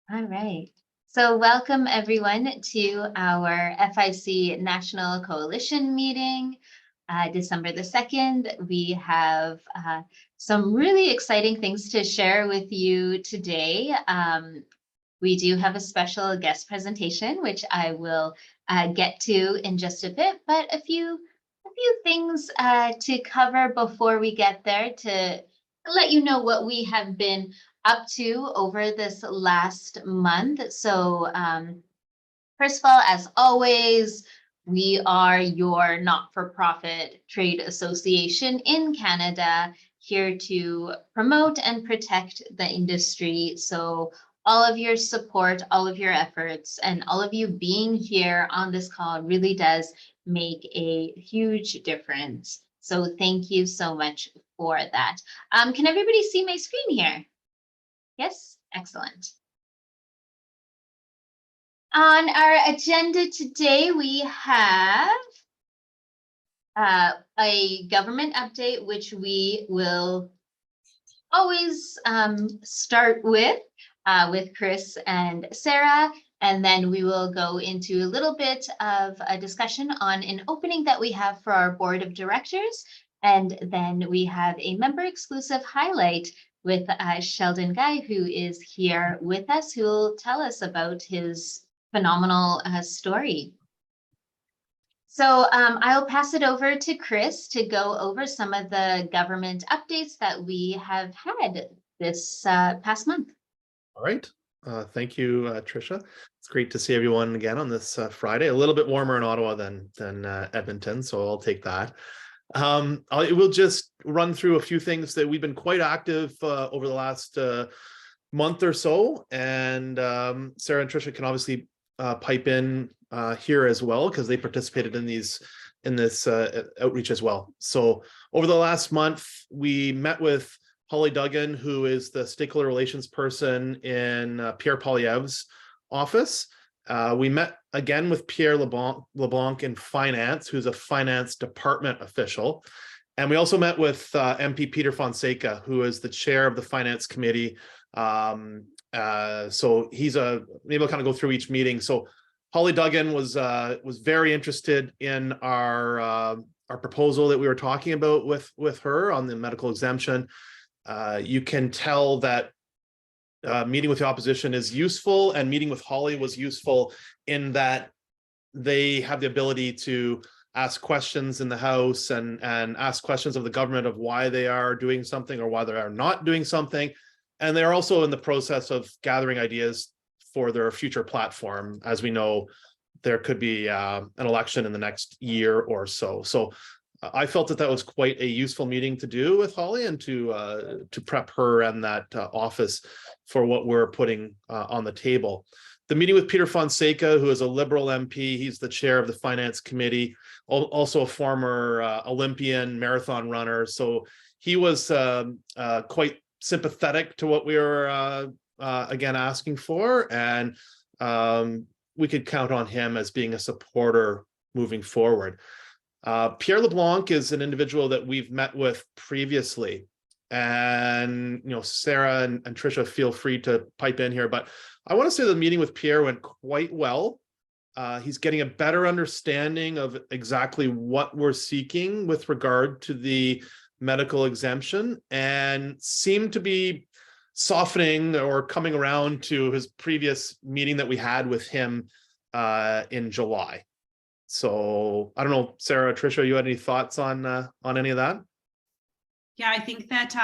All right. So welcome everyone to our FIC National Coalition meeting, December the 2nd. We have some really exciting things to share with you today. We do have a special guest presentation, which I will get to in just a bit, but a few things to cover before we get there to let you know what we have been up to over this last month. So first of all, as always, we are your not-for-profit trade association in Canada, here to promote and protect the industry. So all of your support, all of your efforts, and all of you being here on this call really does make a huge difference. So thank you so much for that. Can everybody see my screen here? Yes, excellent. On our agenda today, we have a government update, which we will always start with Chris and Sara, and then we will go into a little bit of a discussion on an opening that we have for our board of directors, and then we have a member exclusive highlight with Sheldon Guy, who is here with us, who will tell us about his phenomenal story. So I'll pass it over to Chris to go over some of the government updates that we have had this past month. All right. Thank you, Trisha. It's great to see everyone again on this Friday. A little bit warmer in Ottawa than Edmonton, so I'll take that. I will just run through a few things that we've been quite active over the last month or so, and Sara and Trisha can obviously pipe in here as well, because they participated in this outreach as well. So over the last month, we met with Holly Duggan, who is the stakeholder relations person in Pierre Poilievre's office. We met again with Pierre LeBlanc in finance, who's a finance department official. And we also met with MP Peter Fonseca, who is the chair of the finance committee. So maybe I'll kind of go through each meeting. So Holly Duggan was very interested in our proposal that we were talking about with her on the medical exemption. You can tell that meeting with the opposition is useful, and meeting with Holly was useful in that they have the ability to ask questions in the House and ask questions of the government of why they are doing something or why they are not doing something. And they're also in the process of gathering ideas for their future platform. As we know, there could be an election in the next year or so. So I felt that was quite a useful meeting to do with Holly, and to prep her and that office for what we're putting on the table. The meeting with Peter Fonseca, who is a Liberal MP, he's the chair of the finance committee, also a former Olympian marathon runner. So he was quite sympathetic to what we were again asking for, and we could count on him as being a supporter moving forward. Pierre LeBlanc is an individual that we've met with previously, and Sara and Trisha, feel free to pipe in here, but I want to say the meeting with Pierre went quite well. He's getting a better understanding of exactly what we're seeking with regard to the medical exemption, and seemed to be softening or coming around to his previous meeting that we had with him in July. So I don't know, Sara, Trisha, you had any thoughts on any of that? Yeah, I think that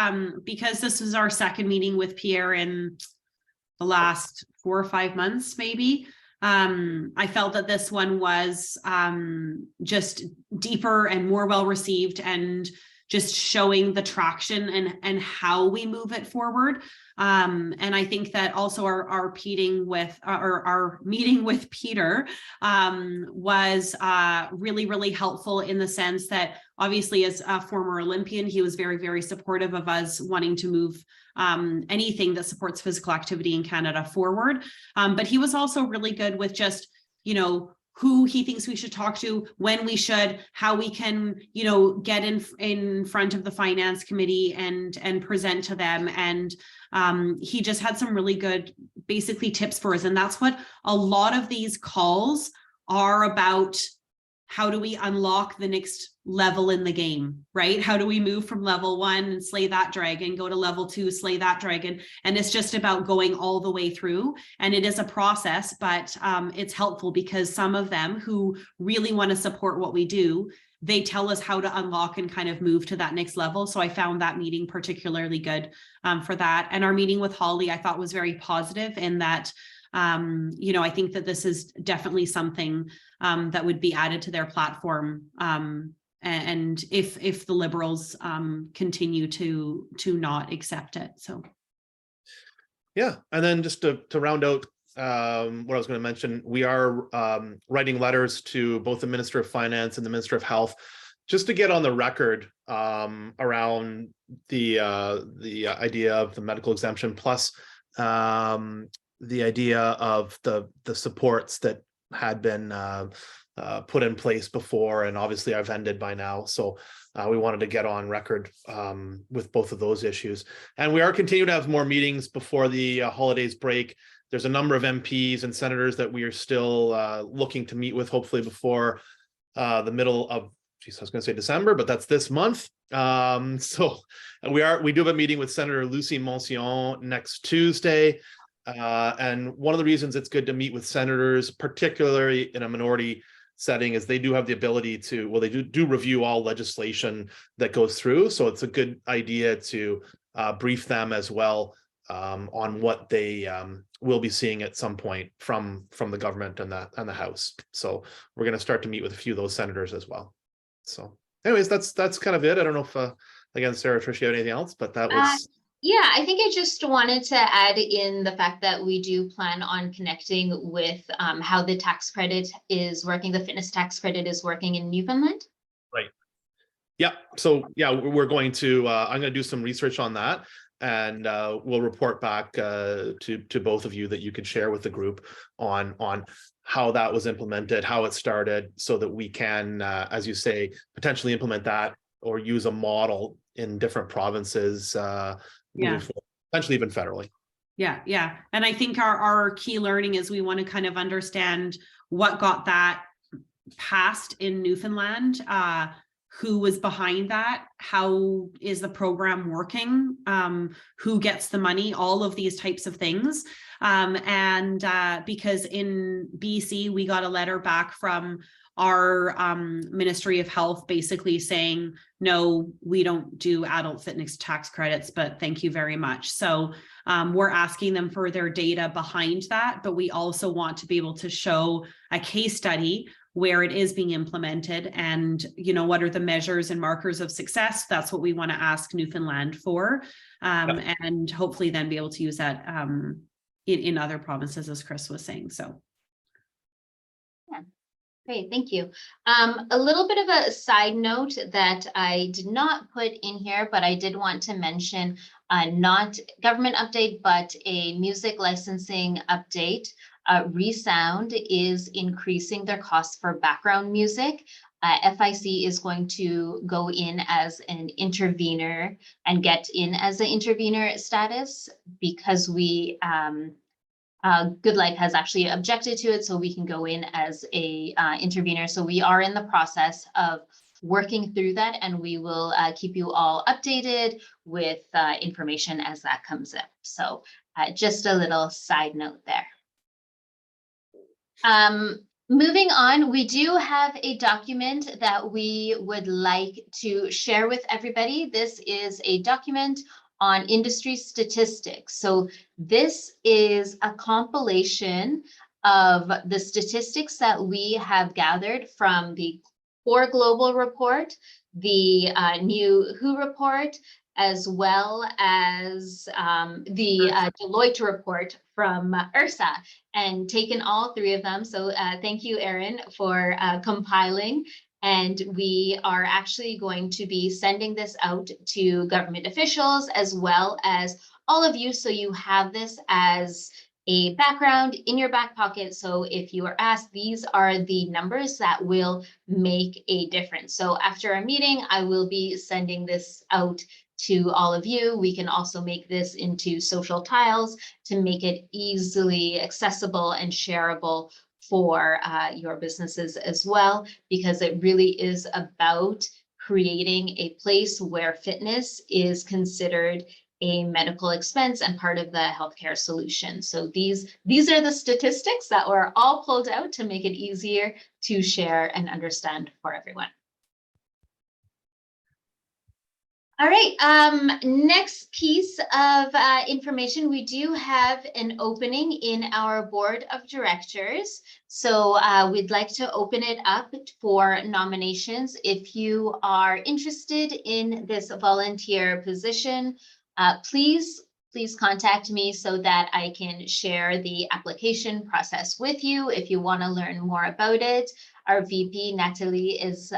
because this is our second meeting with Pierre in the last 4 or 5 months, maybe, I felt that this one was just deeper and more well received, and just showing the traction and how we move it forward. And I think that also our meeting with Peter was really, really helpful, in the sense that obviously, as a former Olympian, he was very, very supportive of us wanting to move anything that supports physical activity in Canada forward. But he was also really good with just, who he thinks we should talk to, when we should, how we can, you know, get in front of the finance committee and present to them. And he just had some really good, basically, tips for us. And that's what a lot of these calls are about. How do we unlock the next level in the game, right? How do we move from level 1 and slay that dragon, go to level 2, slay that dragon? And it's just about going all the way through. And it is a process, but it's helpful because some of them who really want to support what we do, they tell us how to unlock and kind of move to that next level. So I found that meeting particularly good for that. And our meeting with Holly, I thought, was very positive in that, you know, I think that this is definitely something that would be added to their platform. And if the Liberals continue to not accept it. So. Yeah, and then just to round out what I was going to mention, we are writing letters to both the Minister of Finance and the Minister of Health, just to get on the record around the idea of the medical exemption, plus the idea of the supports that had been put in place before, and obviously I've ended by now. So we wanted to get on record with both of those issues. And we are continuing to have more meetings before the holidays break. There's a number of MPs and senators that we are still looking to meet with, hopefully before the middle of, geez, I was going to say December, but that's this month. So we do have a meeting with Senator Lucy Moncion next Tuesday. And one of the reasons it's good to meet with senators, particularly in a minority setting, is they do have the ability to, well, they do review all legislation that goes through. So it's a good idea to brief them as well on what they will be seeing at some point from the government and the House. So we're going to start to meet with a few of those senators as well. So anyways, that's kind of it. I don't know if, again, Sarah, Trisha, you have anything else, but that was... Yeah, I think I just wanted to add in the fact that we do plan on connecting with how the tax credit is working, the fitness tax credit is working in Newfoundland. Right. Yeah. So yeah, we're going to, I'm going to do some research on that, and we'll report back to both of you that you can share with the group on how that was implemented, how it started, so that we can, as you say, potentially implement that or use a model in different provinces. Yeah, potentially even federally. Yeah. And I think our key learning is we want to kind of understand what got that passed in Newfoundland, who was behind that, how is the program working, who gets the money, all of these types of things. And because in BC, we got a letter back from our Ministry of Health basically saying, no, we don't do adult fitness tax credits, but thank you very much. So we're asking them for their data behind that, but we also want to be able to show a case study where it is being implemented and, you know, what are the measures and markers of success. That's what we want to ask Newfoundland for, and hopefully then be able to use that in other provinces, as Chris was saying. So. Yeah. Great, thank you. A little bit of a side note that I did not put in here, but I did want to mention, not government update, but a music licensing update. Resound is increasing their costs for background music. FIC is going to go in as an intervener and get in as an intervener status because we Good Life has actually objected to it, so we can go in as a intervener. So we are in the process of working through that, and we will keep you all updated with information as that comes up. So just a little side note there. Moving on, we do have a document that we would like to share with everybody. This is a document on industry statistics. So this is a compilation of the statistics that we have gathered from the Core Global report, the new WHO report, as well as the Deloitte report from URSA, and taken all three of them. So thank you, Erin, for compiling. And we are actually going to be sending this out to government officials as well as all of you. So you have this as a background in your back pocket. So if you are asked, these are the numbers that will make a difference. So after our meeting, I will be sending this out to all of you. We can also make this into social tiles to make it easily accessible and shareable for your businesses as well, because it really is about creating a place where fitness is considered a medical expense and part of the healthcare solution. So these are the statistics that were all pulled out to make it easier to share and understand for everyone. All right, next piece of information, we do have an opening in our board of directors. So we'd like to open it up for nominations. If you are interested in this volunteer position, please contact me so that I can share the application process with you. If you want to learn more about it, our VP, Natalie, is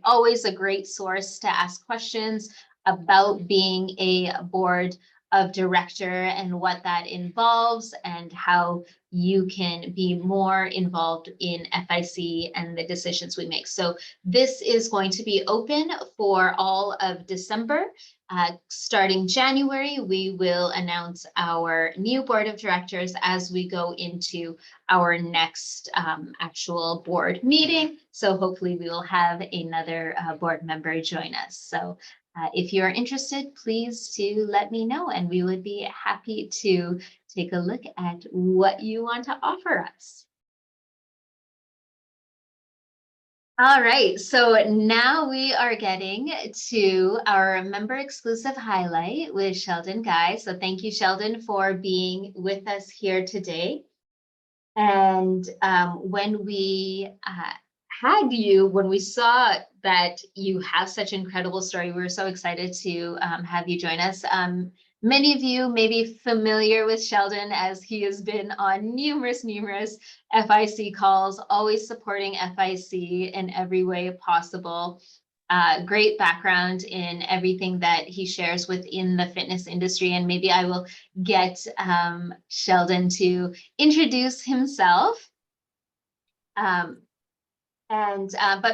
always a great source to ask questions about being a board of director and what that involves and how you can be more involved in FIC and the decisions we make. So this is going to be open for all of December. Starting January, we will announce our new board of directors as we go into our next actual board meeting. So hopefully we will have another board member join us. So if you're interested, please do let me know, and we would be happy to take a look at what you want to offer us. All right, so now we are getting to our member exclusive highlight with Sheldon Guy. So thank you, Sheldon, for being with us here today. And when we when we saw that you have such an incredible story, we were so excited to have you join us. Many of you may be familiar with Sheldon, as he has been on numerous FIC calls, always supporting FIC in every way possible. Great background in everything that he shares within the fitness industry. And maybe I will get Sheldon to introduce himself. But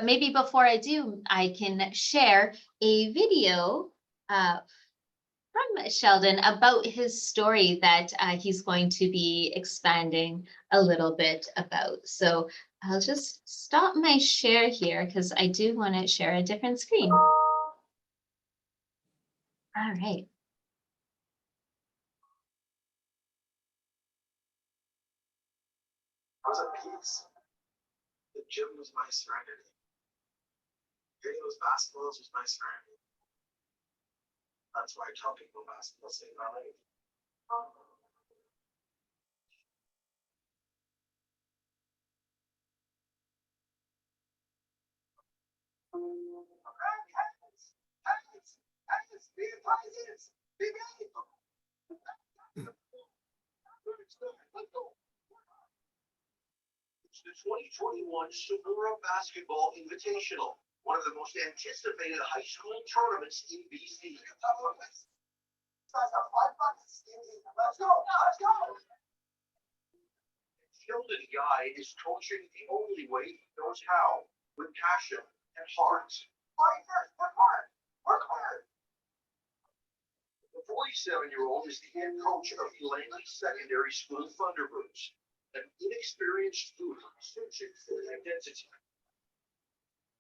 maybe before I do, I can share a video from Sheldon about his story that he's going to be expanding a little bit about. So I'll just stop my share here because I do want to share a different screen. All right. I was at peace. The gym was my serenity. Getting those basketballs was my serenity. That's why I tell people basketball saved my life. It's the 2021 Sora Basketball Invitational, one of the most anticipated high school tournaments in BC. Let's go! Sheldon Guy is coaching the only way he knows how, with passion and heart. Fight first, work hard, work hard. The 47-year-old is the head coach of Langley Secondary School Thunderbirds, an inexperienced youth searching for an identity.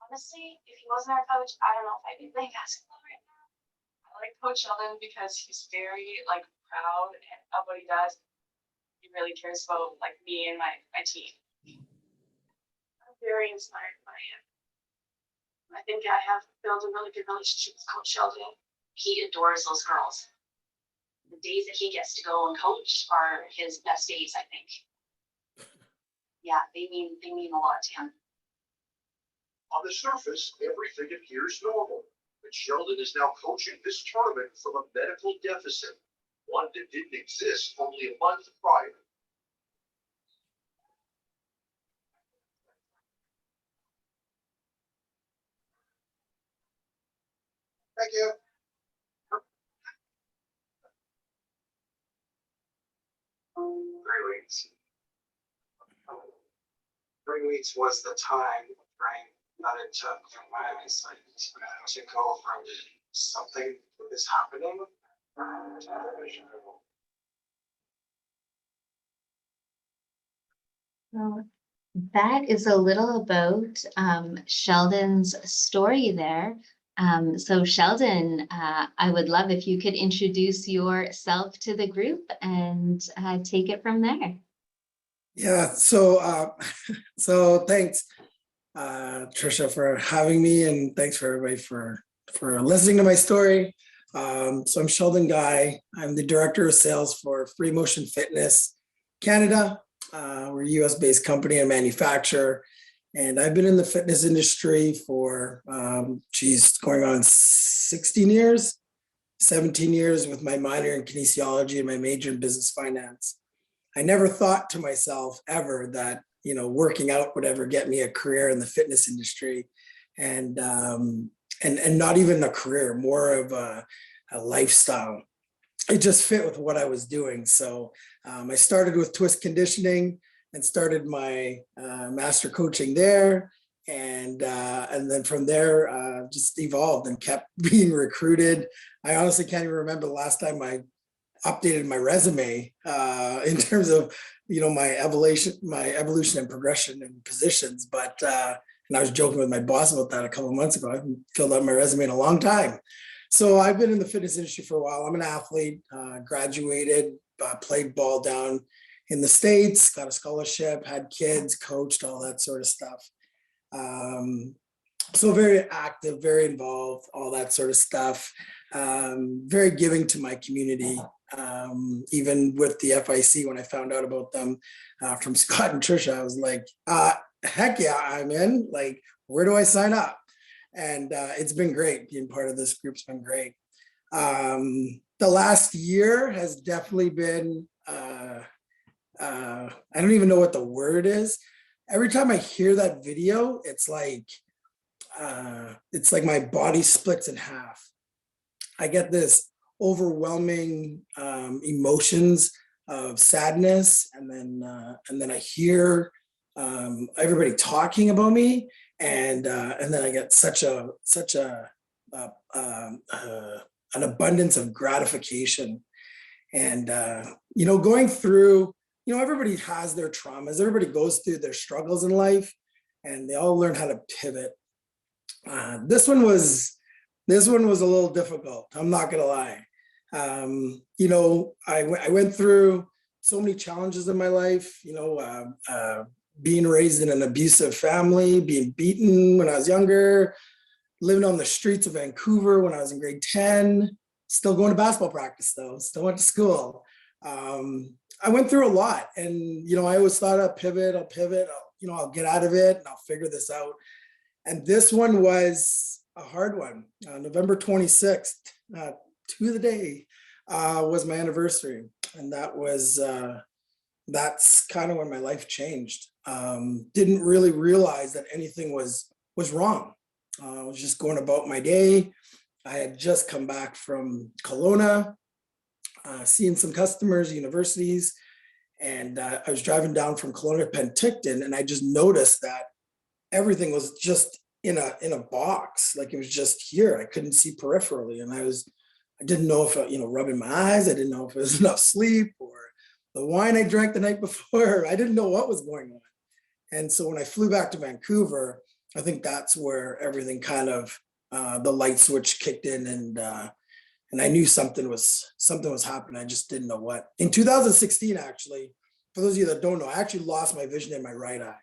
Honestly, if he wasn't our coach, I don't know if I'd be playing basketball right now. I like Coach Sheldon because he's very proud of what he does. He really cares about me and my team. I'm very inspired by him. I think I have built a really good relationship with Coach Sheldon. He adores those girls. The days that he gets to go and coach are his best days, I think. Yeah, they mean a lot to him. On the surface, everything appears normal, but Sheldon is now coaching this tournament from a medical deficit, one that didn't exist only a month prior. Thank you. weeks. 3 weeks was the time frame that it took for my eyesight to go from something that is happening to vision. Well, that is a little about Sheldon's story there. So Sheldon, I would love if you could introduce yourself to the group and take it from there. Yeah, so thanks, Trisha, for having me, and thanks for everybody for listening to my story. So I'm Sheldon Guy. I'm the director of sales for Free Motion Fitness Canada. We're a US-based company and manufacturer, and I've been in the fitness industry for going on 16 years, 17 years with my minor in kinesiology and my major in business finance. I never thought to myself ever that, working out would ever get me a career in the fitness industry, and not even a career, more of a lifestyle. It just fit with what I was doing. So I started with twist conditioning and started my master coaching there. And then from there, just evolved and kept being recruited. I honestly can't even remember the last time I updated my resume in terms of my evolution and progression and positions. But and I was joking with my boss about that a couple of months ago. I haven't filled out my resume in a long time. So I've been in the fitness industry for a while. I'm an athlete, graduated, played ball down in the States, got a scholarship, had kids, coached, all that sort of stuff. So very active, very involved, all that sort of stuff. Very giving to my community. Even with the FIC, when I found out about them from Scott and Trisha, I was like, heck yeah, I'm in. Like, where do I sign up? And it's been great. Being part of this group's been great. The last year has definitely been, I don't even know what the word is. Every time I hear that video, it's like my body splits in half. I get this overwhelming emotions of sadness, and then I hear everybody talking about me, and then I get such an abundance of gratification, and going through, everybody has their traumas, everybody goes through their struggles in life, and they all learn how to pivot. This one was a little difficult. I'm not gonna lie. I went through so many challenges in my life. Being raised in an abusive family, being beaten when I was younger, living on the streets of Vancouver when I was in grade 10, still going to basketball practice though, still went to school. I went through a lot, and I always thought I'll pivot, I'll get out of it and I'll figure this out. And this one was a hard one. November 26th, to the day, was my anniversary. And that's kind of when my life changed. Didn't really realize that anything was wrong. I was just going about my day. I had just come back from Kelowna, seeing some customers, universities, and I was driving down from Kelowna to Penticton, and I just noticed that everything was just in a box, like it was just here. I couldn't see peripherally, and I didn't know if rubbing my eyes. I didn't know if it was enough sleep or the wine I drank the night before. I didn't know what was going on. And so when I flew back to Vancouver, I think that's where everything kind of the light switch kicked in, and I knew something was happening. I just didn't know what. In 2016, actually, for those of you that don't know, I actually lost my vision in my right eye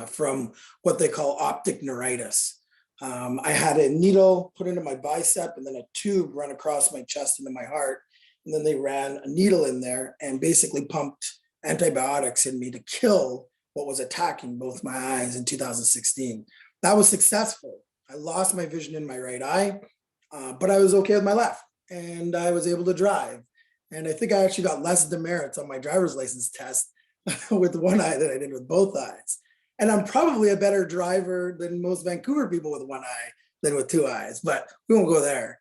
from what they call optic neuritis. I had a needle put into my bicep and then a tube run across my chest into my heart. And then they ran a needle in there and basically pumped antibiotics in me to kill what was attacking both my eyes in 2016. That was successful. I lost my vision in my right eye, but I was okay with my left, and I was able to drive. And I think I actually got less demerits on my driver's license test with one eye than I did with both eyes. And I'm probably a better driver than most Vancouver people with one eye than with two eyes, but we won't go there.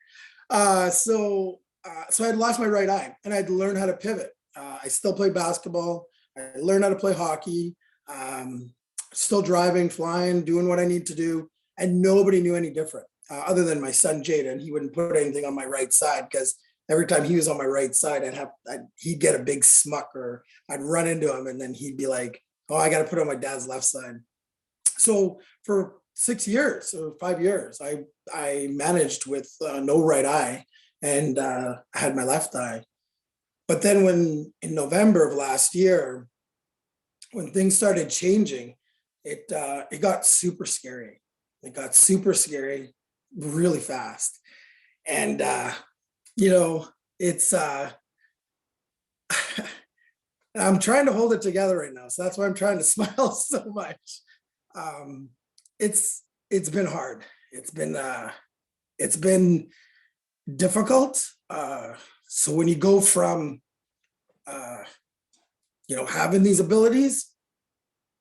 So I had lost my right eye, and I had to learn how to pivot. I still play basketball. I learned how to play hockey. Still driving, flying, doing what I need to do. And nobody knew any different other than my son, Jaden. He wouldn't put anything on my right side because every time he was on my right side, he'd get a big smuck, or I'd run into him and then he'd be like, oh, I got to put on my dad's left side. So for 6 years or 5 years, I managed with no right eye, and I had my left eye. But then when in November of last year, when things started changing, it got super scary. It got super scary really fast. And it's I'm trying to hold it together right now. So that's why I'm trying to smile so much. It's been hard. It's been difficult. So when you go from having these abilities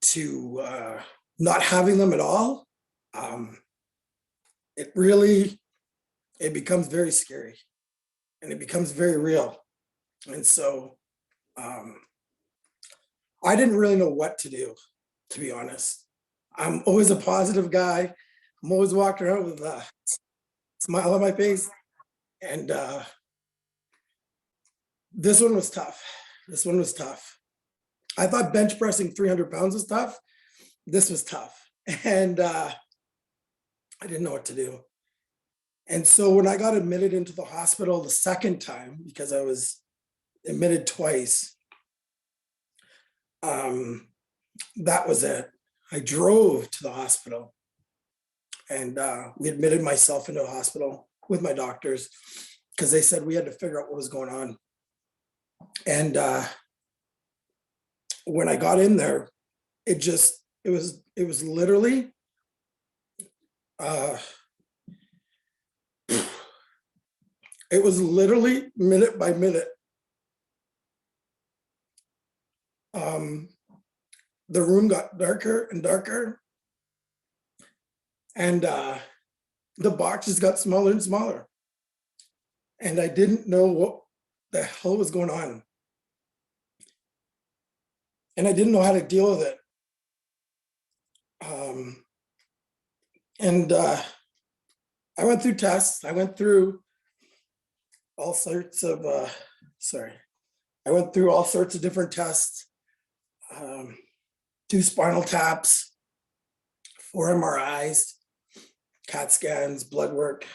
to not having them at all, it becomes very scary, and it becomes very real. And so I didn't really know what to do, to be honest. I'm always a positive guy. I'm always walking around with a smile on my face. And this one was tough. This one was tough. I thought bench pressing 300 pounds was tough. This was tough. And I didn't know what to do. And so when I got admitted into the hospital the second time, because I was admitted twice, that was it. I drove to the hospital, and we admitted myself into a hospital with my doctors because they said we had to figure out what was going on. And when I got in there, it was literally minute by minute. The room got darker and darker, and the boxes got smaller and smaller. And I didn't know what the hell was going on. And I didn't know how to deal with it. I went through tests. I went through all sorts of, different tests. 2 spinal taps, 4 MRIs, CAT scans, blood work,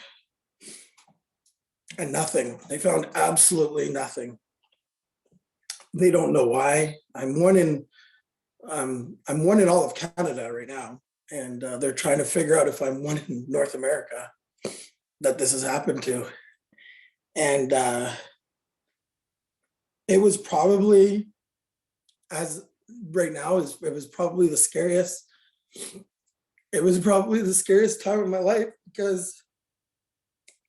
and nothing. They found absolutely nothing. They don't know why. I'm one in all of Canada right now, and they're trying to figure out if I'm one in North America that this has happened to. And it was probably, it was probably the scariest. It was probably the scariest time of my life because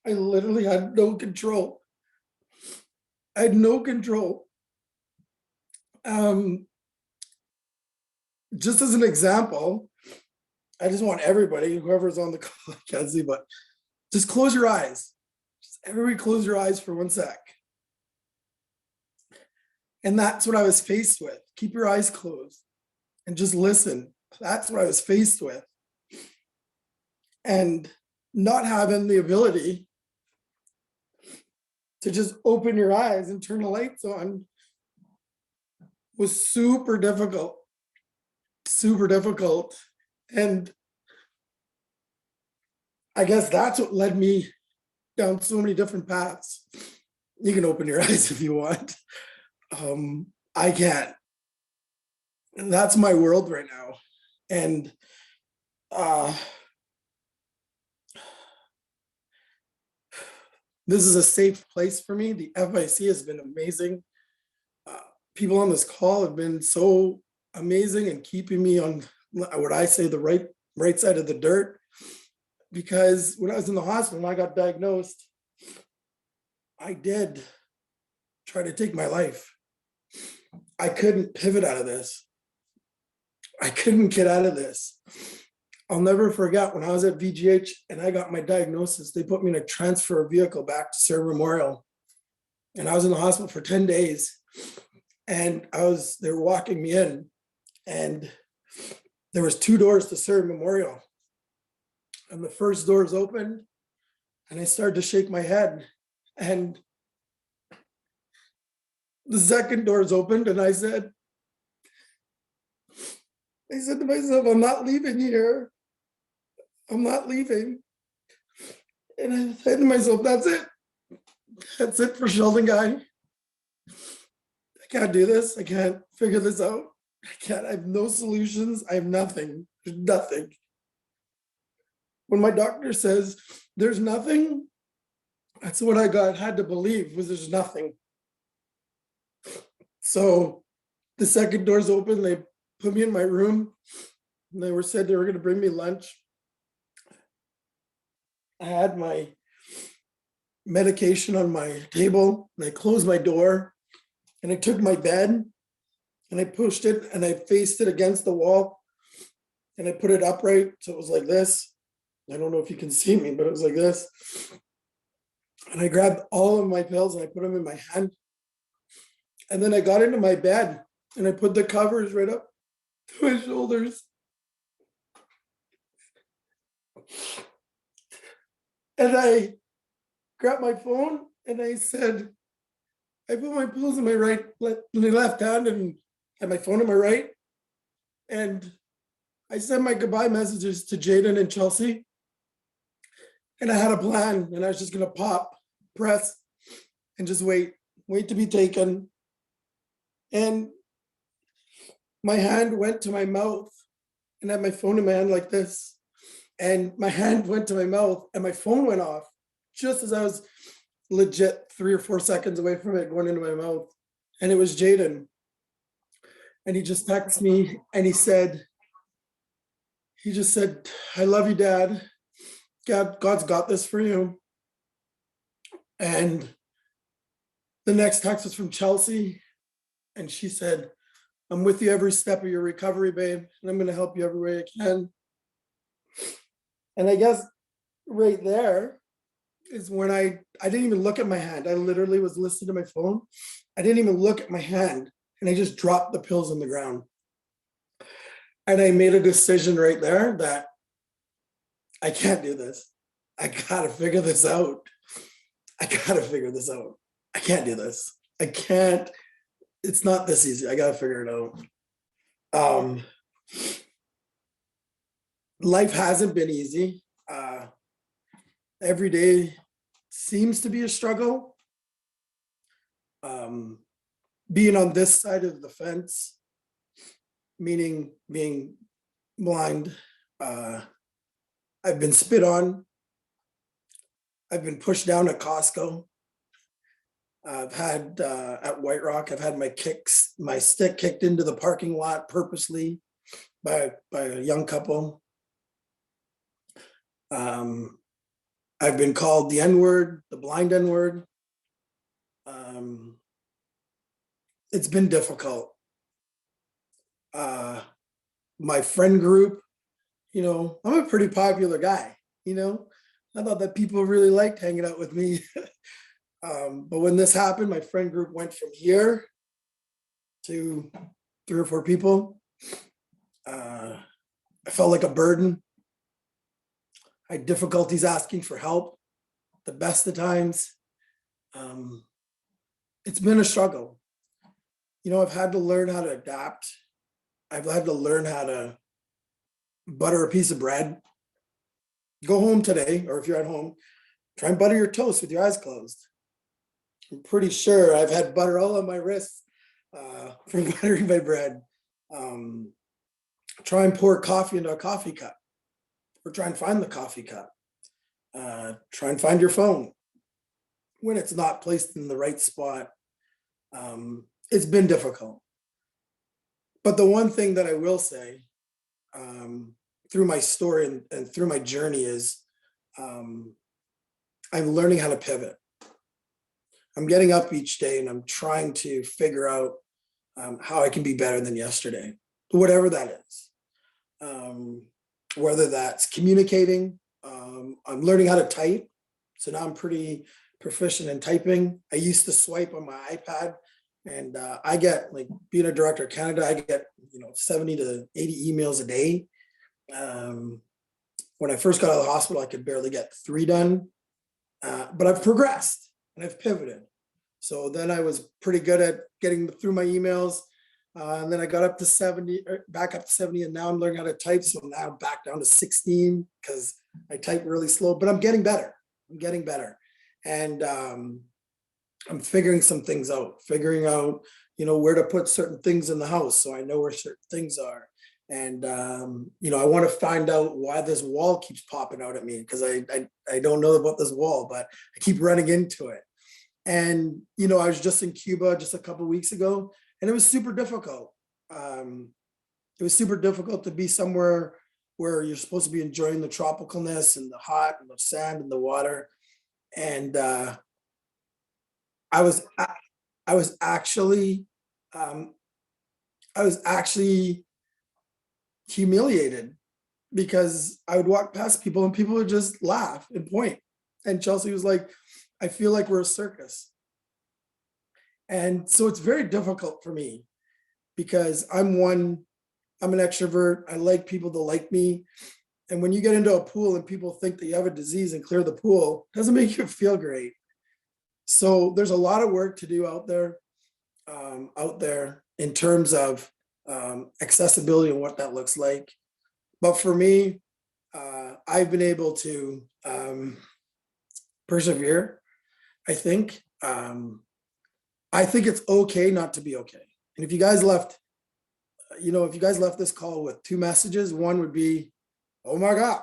I literally had no control. I had no control. Just as an example, I just want everybody, whoever's on the call, I can't see, but just close your eyes. Just everybody close your eyes for 1 sec. And that's what I was faced with. Keep your eyes closed and just listen. That's what I was faced with. And not having the ability to just open your eyes and turn the lights on was super difficult. Super difficult. And I guess that's what led me down so many different paths. You can open your eyes if you want. I can't. And that's my world right now. And this is a safe place for me. The FIC has been amazing. People on this call have been so amazing and keeping me on what I say the right side of the dirt. Because when I was in the hospital and I got diagnosed, I did try to take my life. I couldn't pivot out of this. I couldn't get out of this. I'll never forget when I was at VGH and I got my diagnosis, they put me in a transfer vehicle back to Sarah Memorial. And I was in the hospital for 10 days. And they were walking me in, and there was 2 doors to Surrey Memorial. And the first door is open, and I started to shake my head. And the second door is opened, and I said to myself, I'm not leaving here. I'm not leaving. And I said to myself, that's it. That's it for Sheldon guy. I can't do this. I can't figure this out. I have no solutions. I have nothing. There's nothing. When my doctor says there's nothing, that's what I had to believe, was there's nothing. So the second door's open. They put me in my room, and they said they were going to bring me lunch. I had my medication on my table, and I closed my door, and I took my bed, and I pushed it, and I faced it against the wall, and I put it upright, so it was like this. I don't know if you can see me, but it was like this. And I grabbed all of my pills, and I put them in my hand. And then I got into my bed, and I put the covers right up to my shoulders. And I grabbed my phone, and I said, I put my pills in my left hand and had my phone in my right. And I sent my goodbye messages to Jaden and Chelsea. And I had a plan, and I was just going to press, and just wait to be taken. And my hand went to my mouth, and I had my phone in my hand like this. And my hand went to my mouth, and my phone went off just as I was legit 3 or 4 seconds away from it going into my mouth. And it was Jaden. And he just texted me, and he just said, I love you, Dad. God's got this for you. And the next text was from Chelsea, and she said, I'm with you every step of your recovery, babe, and I'm going to help you every way I can. And I guess right there is when I didn't even look at my hand. I literally was listening to my phone. I didn't even look at my hand, and I just dropped the pills on the ground. And I made a decision right there that I can't do this. I gotta figure this out. I can't do this. I can't. It's not this easy. I gotta figure it out. Life hasn't been easy. Every day seems to be a struggle. Being on this side of the fence, meaning being blind, I've been spit on. I've been pushed down at Costco. I've had at White Rock, I've had my stick kicked into the parking lot purposely by a young couple. I've been called the N-word, the blind N-word. It's been difficult. My friend group, I'm a pretty popular guy, I thought that people really liked hanging out with me. But when this happened, my friend group went from here to 3 or 4 people. I felt like a burden. I had difficulties asking for help the best of times. It's been a struggle. I've had to learn how to adapt. I've had to learn how to butter a piece of bread. Go home today, or if you're at home, try and butter your toast with your eyes closed. I'm pretty sure I've had butter all on my wrists from buttering my bread. Try and pour coffee into a coffee cup, or try and find the coffee cup. Try and find your phone when it's not placed in the right spot. It's been difficult. But the one thing that I will say through my story and through my journey is I'm learning how to pivot. I'm getting up each day, and I'm trying to figure out how I can be better than yesterday, whatever that is. Whether that's communicating, I'm learning how to type. So now I'm pretty proficient in typing. I used to swipe on my iPad And I get, like, being a director of Canada, I get, 70 to 80 emails a day. When I first got out of the hospital, I could barely get 3 done. But I've progressed and I've pivoted. So then I was pretty good at getting through my emails. And then I got up to 70, back up to 70, and now I'm learning how to type. So now I'm back down to 16 because I type really slow, but I'm getting better. And I'm figuring some things out, where to put certain things in the house so I know where certain things are. And, I want to find out why this wall keeps popping out at me, because I don't know about this wall, but I keep running into it. And, I was just in Cuba just a couple of weeks ago, and it was super difficult. It was super difficult to be somewhere where you're supposed to be enjoying the tropicalness and the hot and the sand and the water. And I was actually humiliated, because I would walk past people and people would just laugh and point. And Chelsea was like, I feel like we're a circus. And so it's very difficult for me, because I'm an extrovert. I like people to like me. And when you get into a pool and people think that you have a disease and clear the pool, it doesn't make you feel great. So there's a lot of work to do out there in terms of accessibility and what that looks like. But for me, I've been able to persevere. I think it's okay not to be okay. And if you guys left this call with 2 messages, one would be, oh my God,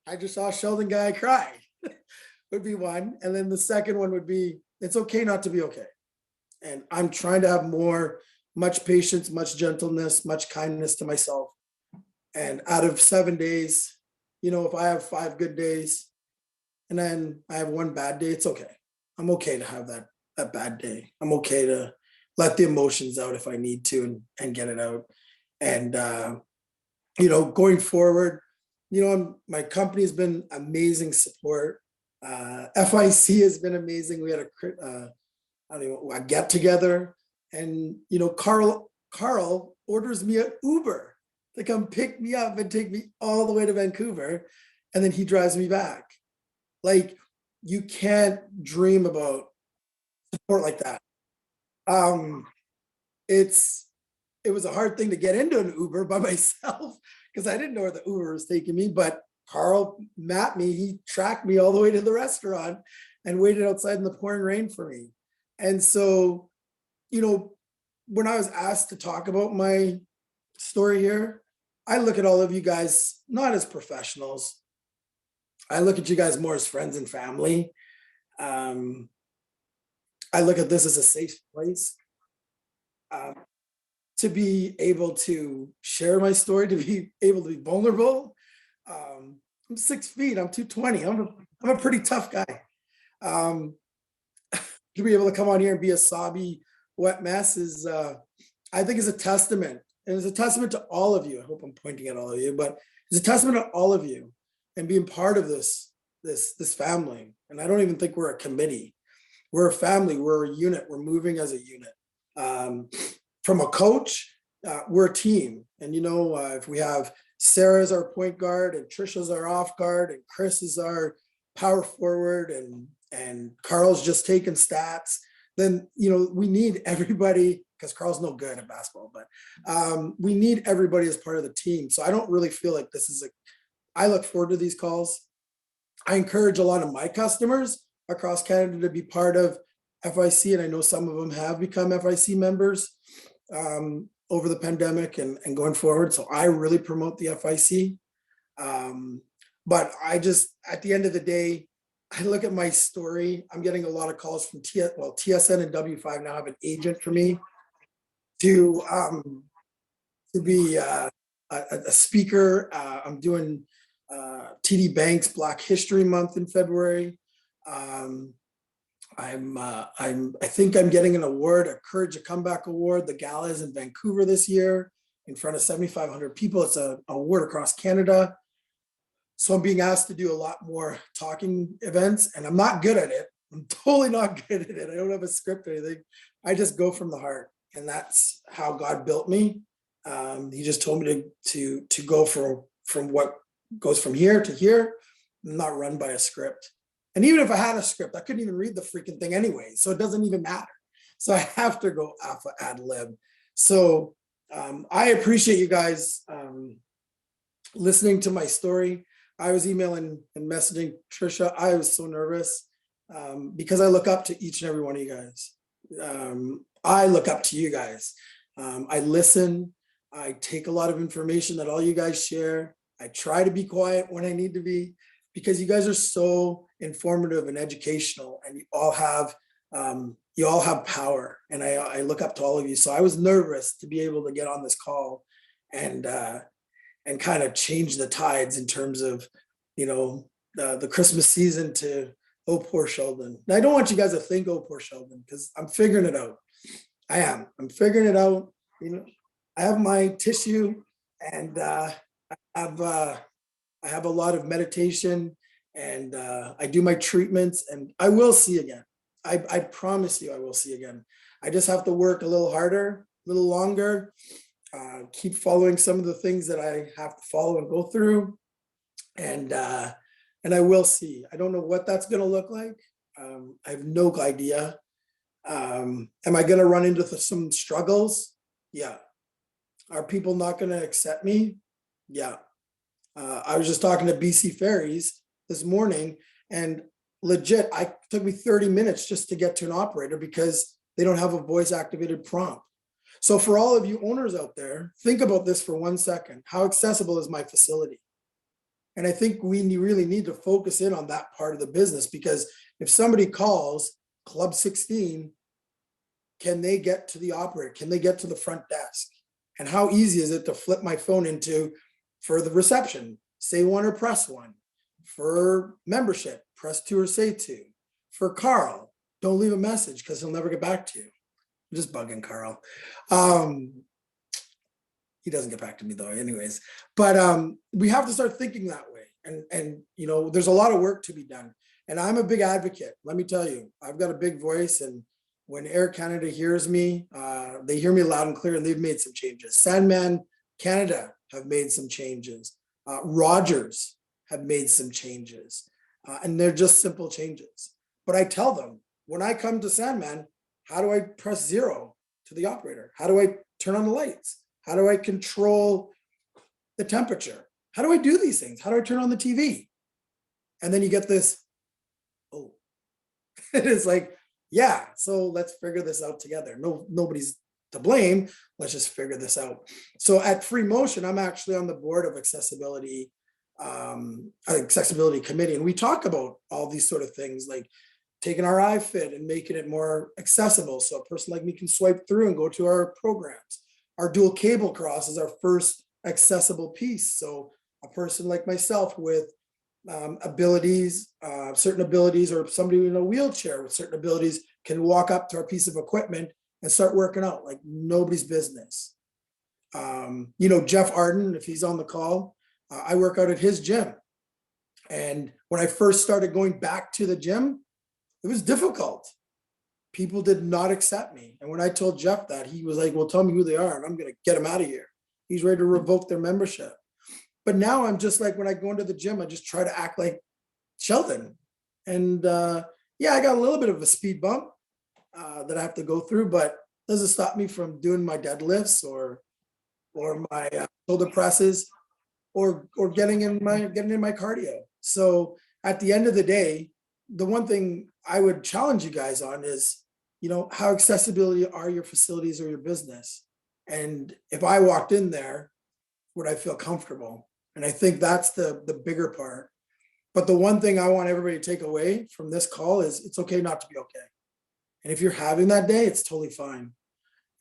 I just saw Sheldon guy cry, would be one. And then the second one would be, it's okay not to be okay. And I'm trying to have much patience, much gentleness, much kindness to myself. And out of 7 days, if I have 5 good days and then I have 1 bad day, it's okay. I'm okay to have that bad day. I'm okay to let the emotions out if I need to and get it out. And, going forward, my company's been amazing support. FIC has been amazing. We had a get together, and, Carl orders me an Uber to come pick me up and take me all the way to Vancouver. And then he drives me back. Like, you can't dream about support like that. It was a hard thing to get into an Uber by myself, because I didn't know where the Uber was taking me, but Carl mapped me. He tracked me all the way to the restaurant and waited outside in the pouring rain for me. And so, when I was asked to talk about my story here, I look at all of you guys not as professionals. I look at you guys more as friends and family. I look at this as a safe place to be able to share my story, to be able to be vulnerable. I'm 6 feet, I'm 220. I'm a pretty tough guy. To be able to come on here and be a sobby, wet mess is, I think, is a testament. And it's a testament to all of you. I hope I'm pointing at all of you, but it's a testament to all of you and being part of this family. And I don't even think we're a committee. We're a family. We're a unit. We're moving as a unit. From a coach, we're a team. And, if we have Sara as our point guard, and Trisha's our off guard, and Chris is our power forward, and Carl's just taking stats, then, we need everybody, because Carl's no good at basketball, but we need everybody as part of the team. So I don't really feel like I look forward to these calls. I encourage a lot of my customers across Canada to be part of FIC, and I know some of them have become FIC members over the pandemic and going forward. So I really promote the FIC. But at the end of the day, I look at my story. I'm getting a lot of calls from TSN and W5 now have an agent for me to be a speaker. I'm doing TD Bank's Black History Month in February. I think I'm getting an award, a Courage to Comeback award. The gala is in Vancouver this year in front of 7,500 people. It's an award across Canada. So I'm being asked to do a lot more talking events, and I'm not good at it. I'm totally not good at it. I don't have a script or anything. I just go from the heart, and that's how God built me. He just told me to go from what goes from here to here, not run by a script. And even if I had a script, I couldn't even read the freaking thing anyway, so it doesn't even matter. So I have to go off of ad lib. So I appreciate you guys listening to my story. I was emailing and messaging Trisha. I was so nervous because I look up to each and every one of you guys. I look up to you guys. I listen. I take a lot of information that all you guys share. I try to be quiet when I need to be, because you guys are so informative and educational, and you all have power. And I look up to all of you. So I was nervous to be able to get on this call and kind of change the tides in terms of, the Christmas season to, oh, poor Sheldon. And I don't want you guys to think, oh, poor Sheldon, because I'm figuring it out. I'm figuring it out. I have my tissue, and I have a lot of meditation, and I do my treatments, and I will see again. I promise you I will see again. I just have to work a little harder, a little longer, keep following some of the things that I have to follow and go through. And I will see. I don't know what that's going to look like. I have no idea. Am I going to run into some struggles? Yeah. Are people not going to accept me? Yeah. I was just talking to BC Ferries this morning, and legit, it took me 30 minutes just to get to an operator because they don't have a voice activated prompt. So for all of you owners out there, think about this for 1 second. How accessible is my facility? And I think we really need to focus in on that part of the business, because if somebody calls Club 16, can they get to the operator? Can they get to the front desk? And how easy is it to flip my phone into, for the reception, say 1 or press 1. For membership, press 2 or say 2. For Carl, don't leave a message because he'll never get back to you. I'm just bugging Carl. He doesn't get back to me though anyways. But we have to start thinking that way. And there's a lot of work to be done. And I'm a big advocate. Let me tell you, I've got a big voice, and when Air Canada hears me, they hear me loud and clear, and they've made some changes. Sandman Canada have made some changes. Rogers have made some changes, and they're just simple changes. But I tell them, when I come to Sandman, how do I press 0 to the operator? How do I turn on the lights? How do I control the temperature? How do I do these things? How do I turn on the TV? And then you get this, oh, it's like, yeah, so let's figure this out together. Nobody's to blame. Let's just figure this out. So at Free Motion, I'm actually on the board of accessibility committee, and we talk about all these sort of things, like taking our iFit and making it more accessible, so a person like me can swipe through and go to our programs. Our dual cable cross is our first accessible piece, so a person like myself with abilities, certain abilities, or somebody in a wheelchair with certain abilities can walk up to our piece of equipment and start working out like nobody's business. Jeff Arden, if he's on the call, I work out at his gym. And when I first started going back to the gym, it was difficult. People did not accept me. And when I told Jeff that, he was like, well, tell me who they are and I'm going to get them out of here. He's ready to revoke their membership. But now I'm just like, when I go into the gym, I just try to act like Sheldon. And I got a little bit of a speed bump that I have to go through, but doesn't stop me from doing my deadlifts or my shoulder presses or getting in my cardio. So at the end of the day, the one thing I would challenge you guys on is, how accessibility are your facilities or your business? And if I walked in there, would I feel comfortable? And I think that's the bigger part. But the one thing I want everybody to take away from this call is it's okay not to be okay. And if you're having that day, it's totally fine.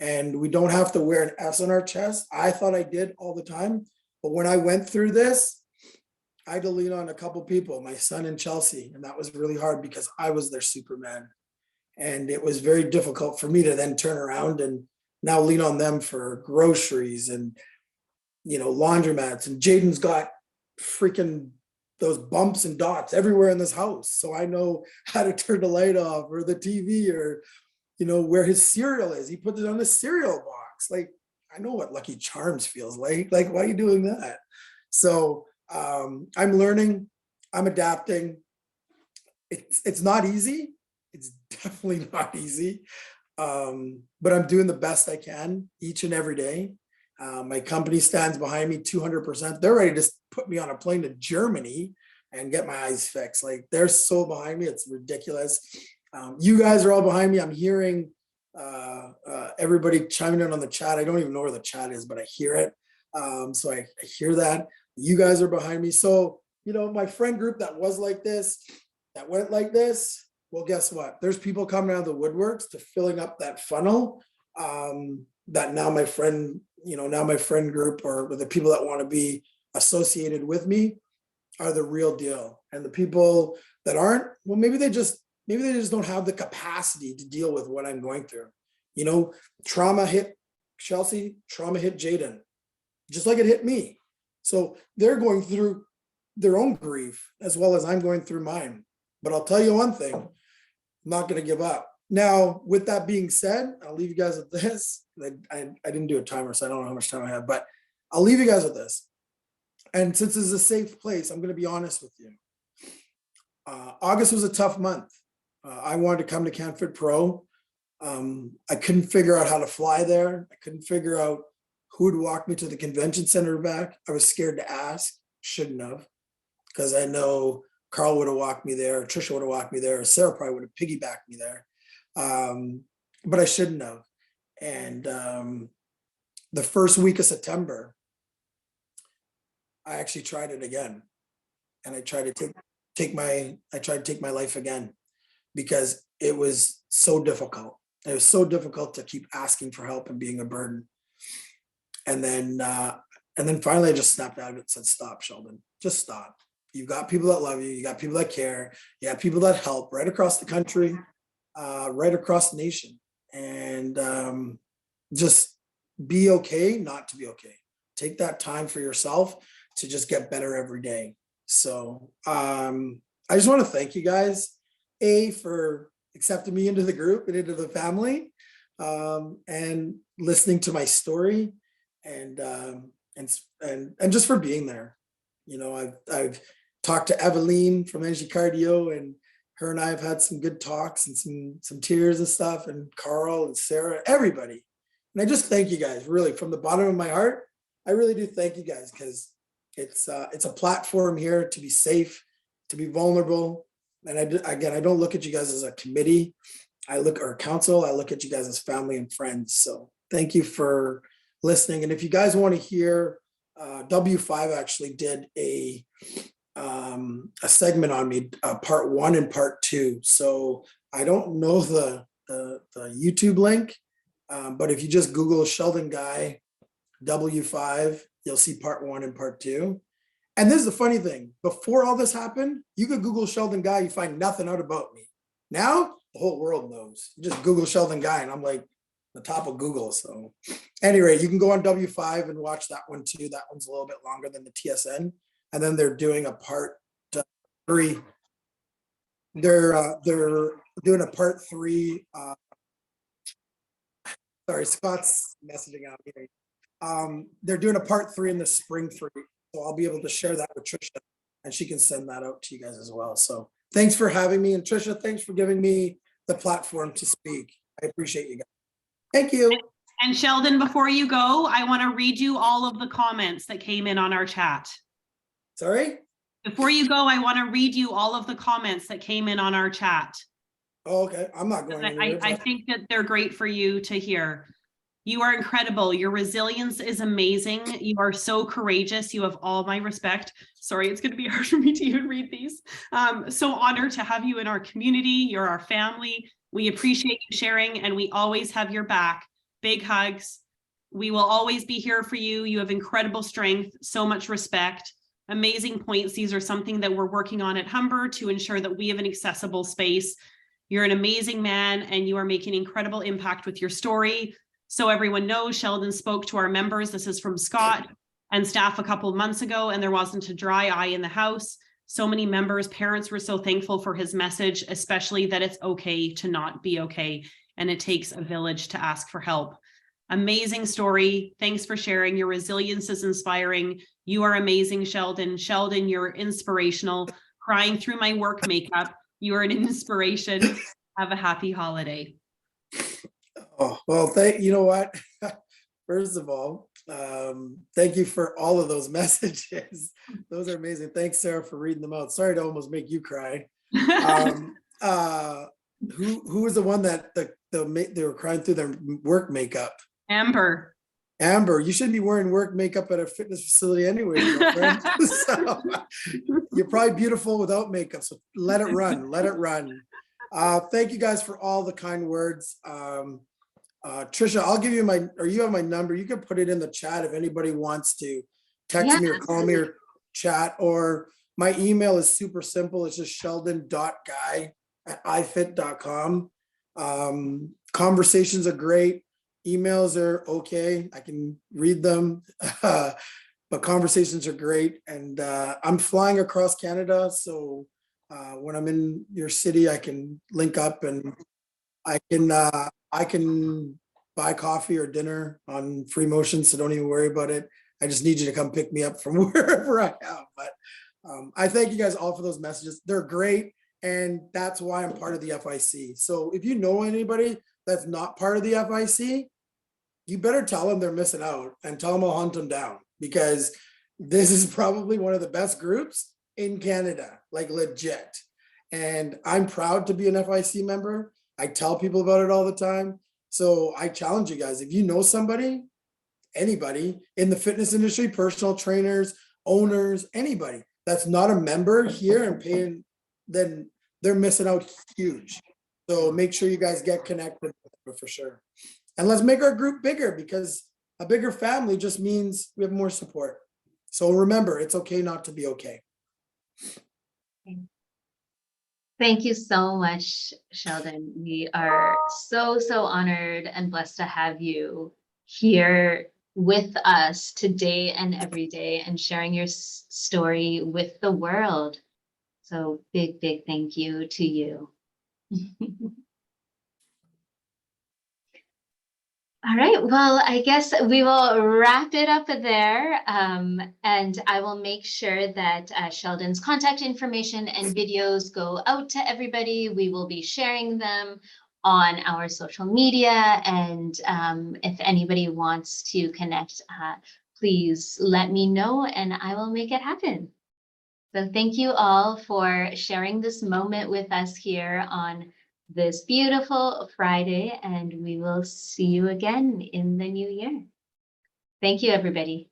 And we don't have to wear an S on our chest. I thought I did all the time. But when I went through this, I had to lean on a couple people, my son and Chelsea. And that was really hard because I was their Superman. And it was very difficult for me to then turn around and now lean on them for groceries and, laundromats. And Jaden's got freaking those bumps and dots everywhere in this house. So I know how to turn the light off or the TV, or, you know, where his cereal is. He puts it on the cereal box. Like, I know what Lucky Charms feels like. Like, why are you doing that? So I'm learning, I'm adapting. It's not easy. It's definitely not easy. But I'm doing the best I can each and every day. My company stands behind me 200%. They're ready to put me on a plane to Germany and get my eyes fixed. Like, they're so behind me, it's ridiculous. You guys are all behind me. I'm hearing everybody chiming in on the chat. I don't even know where the chat is, but I hear it. So I hear that. You guys are behind me. So, you know, my friend group that was like this, that went like this, well, guess what? There's people coming out of the woodworks to filling up that funnel. That now my friend, you know, now my friend group, or the people that want to be associated with me, are the real deal. And the people that aren't, well, maybe they just don't have the capacity to deal with what I'm going through. You know, trauma hit Chelsea, trauma hit Jaden, just like it hit me. So they're going through their own grief as well as I'm going through mine. But I'll tell you one thing, I'm not going to give up. Now, with that being said, I'll leave you guys with this. I didn't do a timer, so I don't know how much time I have, but I'll leave you guys with this. And since this is a safe place, I'm going to be honest with you. August was a tough month. I wanted to come to CanFit Pro. I couldn't figure out how to fly there. I couldn't figure out who would walk me to the convention center back. I was scared to ask, shouldn't have, because I know Carl would have walked me there, Trisha would have walked me there, or Sara probably would have piggybacked me there. But I shouldn't have. And the first week of September, I actually tried it again. And I tried to take my life again, because it was so difficult. It was so difficult to keep asking for help and being a burden. And then finally I just snapped out of it and said, stop, Sheldon, just stop. You've got people that love you. You got people that care. You got people that help right across the country, right across the nation. And just be okay not to be okay. Take that time for yourself to just get better every day. So I just want to thank you guys, for accepting me into the group and into the family, and listening to my story, and just for being there. You know, I've talked to Eveline from Energy Cardio, and her and I have had some good talks and some tears and stuff, and Carl and Sara, everybody. And I just thank you guys, really, from the bottom of my heart. I really do thank you guys, because it's a platform here to be safe, to be vulnerable. And I don't look at you guys as a committee. Or council. I look at you guys as family and friends. So thank you for listening. And if you guys want to hear, W5 actually did a segment on me, part 1 and part 2. So I don't know the YouTube link, but if you just Google Sheldon Guy W5, you'll see part 1 and part 2. And this is the funny thing. Before all this happened, you could Google Sheldon Guy, you find nothing out about me. Now, the whole world knows. You just Google Sheldon Guy, and I'm like the top of Google. So anyway, you can go on W5 and watch that one too. That one's a little bit longer than the TSN. And then they're doing a part 3. They're doing a part 3. Sorry, Scott's messaging out here. They're doing a part 3 in the spring 3. So I'll be able to share that with Trisha, and she can send that out to you guys as well. So thanks for having me. And Trisha, thanks for giving me the platform to speak. I appreciate you guys. Thank you. And Sheldon, before you go, I want to read you all of the comments that came in on our chat. Sorry? Before you go, I want to read you all of the comments that came in on our chat. Oh, okay. I'm not going anywhere. I think that they're great for you to hear. You are incredible. Your resilience is amazing. You are so courageous. You have all my respect. Sorry, it's going to be hard for me to even read these. So honored to have you in our community. You're our family. We appreciate you sharing, and we always have your back. Big hugs. We will always be here for you. You have incredible strength, so much respect, amazing points. These are something that we're working on at Humber to ensure that we have an accessible space. You're an amazing man, and you are making incredible impact with your story. So everyone knows, Sheldon spoke to our members. This is from Scott and staff a couple of months ago, and there wasn't a dry eye in the house. So many members, parents were so thankful for his message, especially that it's okay to not be okay. And it takes a village to ask for help. Amazing story. Thanks for sharing. Your resilience is inspiring. You are amazing, Sheldon. Sheldon, you're inspirational. Crying through my work makeup. You are an inspiration. Have a happy holiday. Oh, well, you know what? First of all, thank you for all of those messages. Those are amazing. Thanks, Sarah, for reading them out. Sorry to almost make you cry. Who was the one that they were crying through their work makeup? Amber. Amber, you shouldn't be wearing work makeup at a fitness facility anyway, girlfriend. So, you're probably beautiful without makeup, so let it run, let it run. Thank you guys for all the kind words. Trisha, I'll give you you have my number. You can put it in the chat if anybody wants to text me or call me or chat, or my email is super simple. It's just sheldon.guy@ifit.com. Conversations are great. Emails are okay. I can read them, but conversations are great. And I'm flying across Canada. So when I'm in your city, I can link up and I can buy coffee or dinner on free motion. So don't even worry about it. I just need you to come pick me up from wherever I am. But I thank you guys all for those messages. They're great. And that's why I'm part of the FIC. So if you know anybody that's not part of the FIC, you better tell them they're missing out and tell them I'll hunt them down, because this is probably one of the best groups in Canada, like legit. And I'm proud to be an FIC member. I tell people about it all the time. So I challenge you guys, if you know somebody, anybody in the fitness industry, personal trainers, owners, anybody that's not a member here and paying, then they're missing out huge. So make sure you guys get connected for sure. And let's make our group bigger, because a bigger family just means we have more support. So remember, it's okay not to be okay. Thank you so much, Sheldon. We are so honored and blessed to have you here with us today and every day and sharing your story with the world. So big thank you to you. All right, well, I guess we will wrap it up there, and I will make sure that Sheldon's contact information and videos go out to everybody. We will be sharing them on our social media, and if anybody wants to connect, please let me know and I will make it happen. So thank you all for sharing this moment with us here on this beautiful Friday, and we will see you again in the new year. Thank you, everybody.